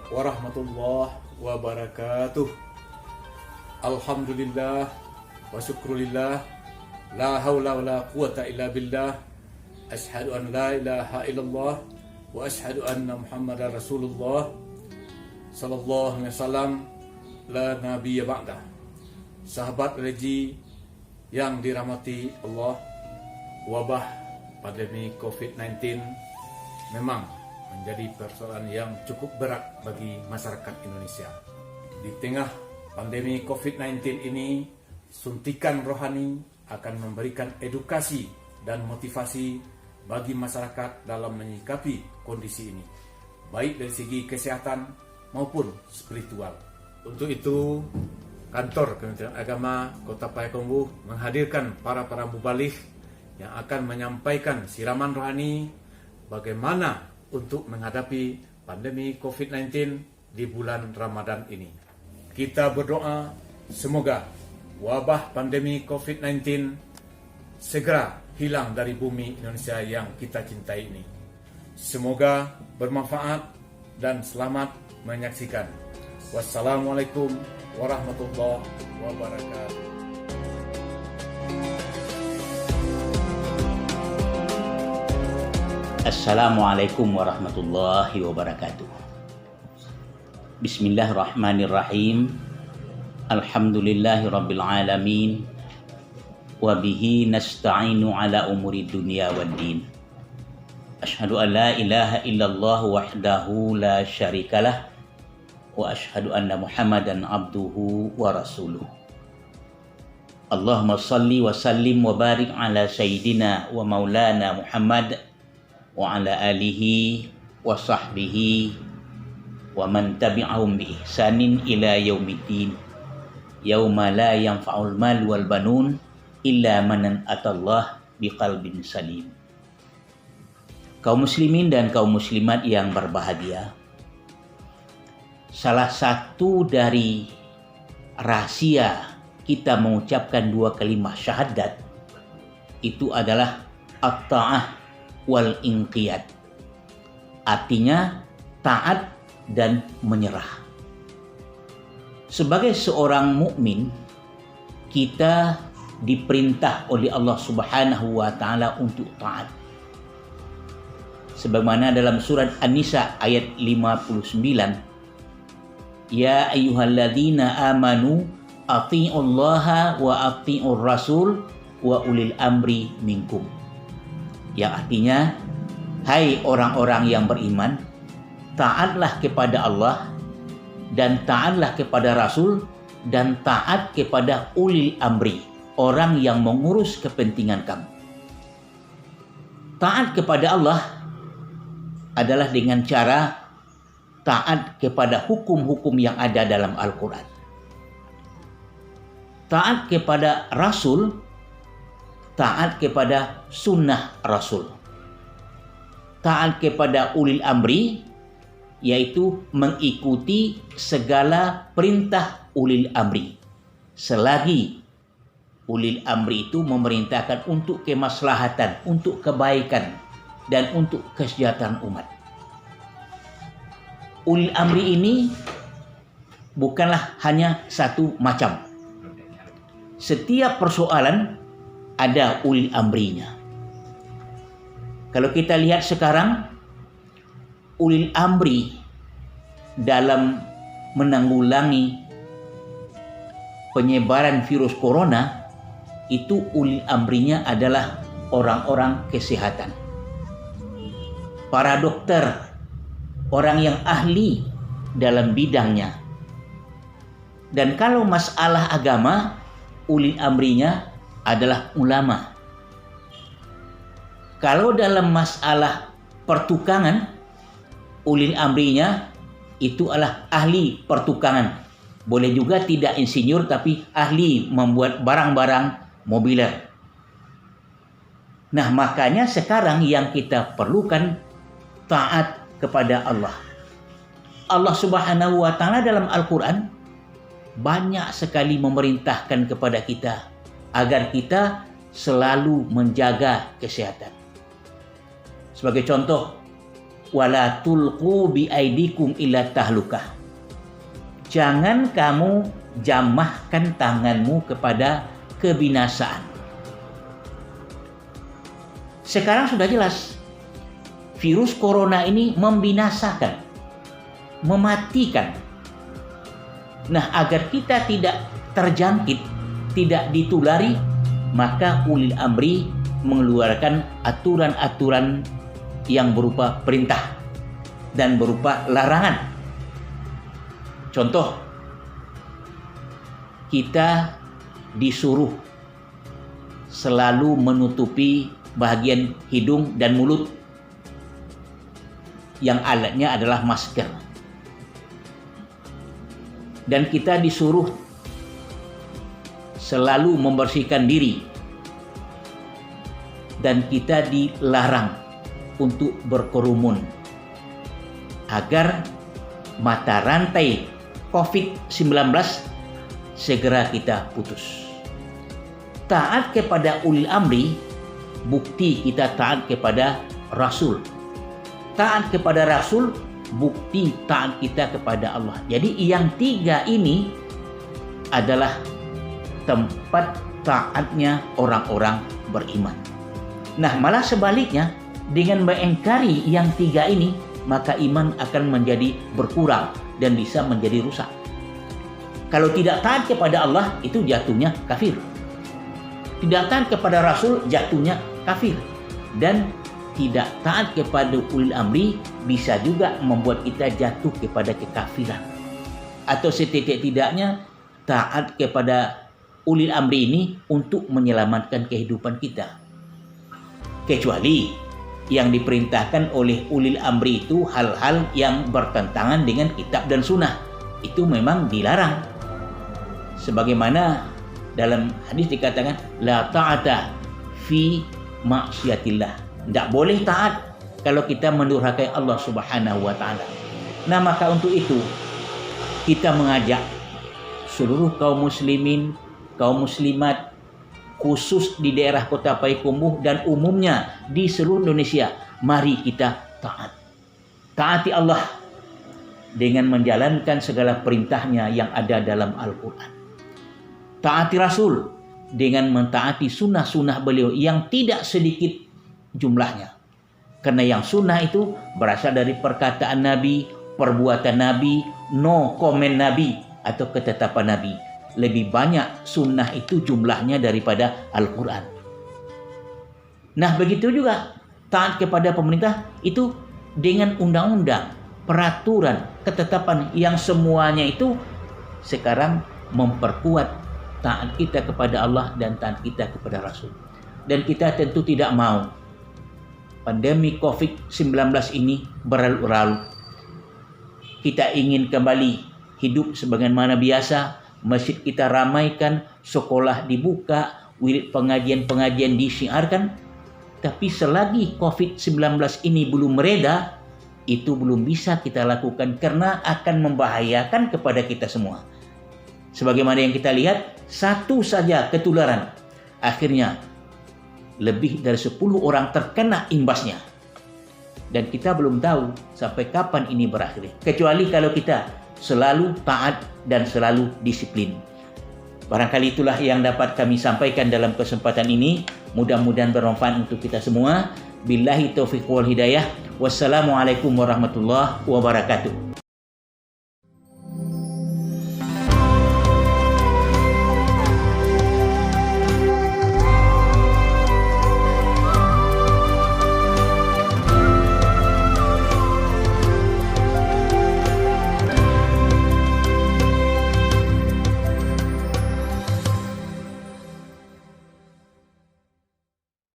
warahmatullahi wabarakatuh. Alhamdulillah wa syukrulillah, la haula wa la quwata illa billah. Asyhadu an la ilaha illallah wa asyhadu anna Muhammadar Rasulullah sallallahu alaihi wasallam, la nabiyya ba'dah. Sahabat religi yang dirahmati Allah, wabah pandemi COVID-19 memang menjadi persoalan yang cukup berat bagi masyarakat Indonesia. Di tengah pandemi COVID-19 ini, suntikan rohani akan memberikan edukasi dan motivasi bagi masyarakat dalam menyikapi kondisi ini, baik dari segi kesehatan maupun spiritual. Untuk itu, Kantor Kementerian Agama Kota Payakumbuh menghadirkan para mubaligh yang akan menyampaikan siraman rohani bagaimana untuk menghadapi pandemi COVID-19 di bulan Ramadan ini. Kita berdoa semoga wabah pandemi COVID-19 segera hilang dari bumi Indonesia yang kita cintai ini. Semoga bermanfaat dan selamat menyaksikan. Wassalamualaikum warahmatullahi wabarakatuh. Assalamualaikum warahmatullahi wabarakatuh. Bismillahirrahmanirrahim. Alhamdulillahi rabbil alamin. Wa bihi nasta'inu ala umuri dunya waddin. Asyhadu an la ilaha illallah wahdahu la syarikalah. Wa asyhadu anna Muhammadan abduhu wa rasuluh. Allahumma salli wa sallim wa barik ala sayyidina wa maulana Muhammad wa ala alihi wa sahbihi wa man tabi'ahum bi ihsanin ila yaumiddin. Yauma la yanfa'ul mal wal banun illa man atallah biqalbin salim. Kaum muslimin dan kaum muslimat yang berbahagia, salah satu dari rahasia kita mengucapkan dua kalimat syahadat itu adalah at-ta'ah wal inqiyad. Artinya taat dan menyerah. Sebagai seorang mukmin, kita diperintah oleh Allah Subhanahu wa taala untuk taat. Sebagaimana dalam surat An-Nisa ayat 59, ya ayyuhalladzina amanu athi'ullaha wa athi'ur rasul wa ulil amri minkum. Yang artinya, hai orang-orang yang beriman, taatlah kepada Allah dan taatlah kepada Rasul dan taat kepada ulil amri, orang yang mengurus kepentingan kamu. Taat kepada Allah adalah dengan cara taat kepada hukum-hukum yang ada dalam Al-Quran. Taat kepada Rasul, taat kepada sunnah Rasul. Taat kepada ulil amri, yaitu mengikuti segala perintah ulil amri. Selagi ulil amri itu memerintahkan untuk kemaslahatan, untuk kebaikan, dan untuk kesejahteraan umat. Ulil amri ini bukanlah hanya satu macam. Setiap persoalan ada ulil amrinya. Kalau kita lihat sekarang, ulil amri dalam menanggulangi penyebaran virus corona itu ulil amrinya adalah orang-orang kesehatan. Para dokter, orang yang ahli dalam bidangnya. Dan kalau masalah agama, ulil amrinya adalah ulama. Kalau dalam masalah pertukangan, ulil amrinya itu adalah ahli pertukangan. Boleh juga tidak insinyur tapi ahli membuat barang-barang mobiler. Nah, makanya sekarang yang kita perlukan taat kepada Allah. Allah Subhanahu wa taala dalam Al-Quran banyak sekali memerintahkan kepada kita agar kita selalu menjaga kesehatan. Sebagai contoh, wala tulqu bi aidikum ila tahlukah. Jangan kamu jamahkan tanganmu kepada kebinasaan. Sekarang sudah jelas, virus corona ini membinasakan, mematikan. Nah, agar kita tidak terjangkit, tidak ditulari, maka ulil amri mengeluarkan aturan-aturan yang berupa perintah dan berupa larangan. Contoh, kita disuruh selalu menutupi bagian hidung dan mulut yang alatnya adalah masker. Dan kita disuruh selalu membersihkan diri. Dan kita dilarang untuk berkerumun agar mata rantai COVID-19 segera kita putus. Taat kepada ulil amri, bukti kita taat kepada Rasul. Taat kepada Rasul, bukti taat kita kepada Allah. Jadi yang tiga ini adalah tempat taatnya orang-orang beriman. Nah, malah sebaliknya, dengan mengingkari yang tiga ini, maka iman akan menjadi berkurang dan bisa menjadi rusak. Kalau tidak taat kepada Allah, itu jatuhnya kafir. Tidak taat kepada Rasul, jatuhnya kafir. Dan tidak taat kepada ulil amri bisa juga membuat kita jatuh kepada kekafiran. Atau setidak-tidaknya taat kepada ulil amri ini untuk menyelamatkan kehidupan kita. Kecuali yang diperintahkan oleh ulil amri itu hal-hal yang bertentangan dengan kitab dan sunnah. Itu memang dilarang. Sebagaimana dalam hadis dikatakan, la ta'ata fi maksiatillah. Tidak boleh taat kalau kita mendurhakai Allah Subhanahu wa ta'ala. Nah, maka untuk itu kita mengajak seluruh kaum muslimin, kaum muslimat, khusus di daerah Kota Payakumbuh dan umumnya di seluruh Indonesia, mari kita taat. Taati Allah dengan menjalankan segala perintahnya yang ada dalam Al-Quran. Taati Rasul dengan mentaati sunnah-sunnah beliau yang tidak sedikit jumlahnya. Karena yang sunnah itu berasal dari perkataan Nabi, perbuatan Nabi, no comment Nabi, atau ketetapan Nabi. Lebih banyak sunnah itu jumlahnya daripada Al-Quran. Nah, begitu juga taat kepada pemerintah itu dengan undang-undang, peraturan, ketetapan yang semuanya itu sekarang memperkuat taat kita kepada Allah dan taat kita kepada Rasul. Dan kita tentu tidak mau pandemi COVID-19 ini berlalu-lalu. Kita ingin kembali hidup sebagaimana biasa, masjid kita ramaikan, sekolah dibuka, wirid pengajian-pengajian disiarkan. Tapi selagi COVID-19 ini belum mereda, itu belum bisa kita lakukan karena akan membahayakan kepada kita semua. Sebagaimana yang kita lihat, satu saja ketularan, akhirnya lebih dari 10 orang terkena imbasnya. Dan kita belum tahu sampai kapan ini berakhir. Kecuali kalau kita selalu taat dan selalu disiplin. Barangkali itulah yang dapat kami sampaikan dalam kesempatan ini. Mudah-mudahan bermanfaat untuk kita semua. Billahi taufiq wal hidayah. Wassalamualaikum warahmatullahi wabarakatuh.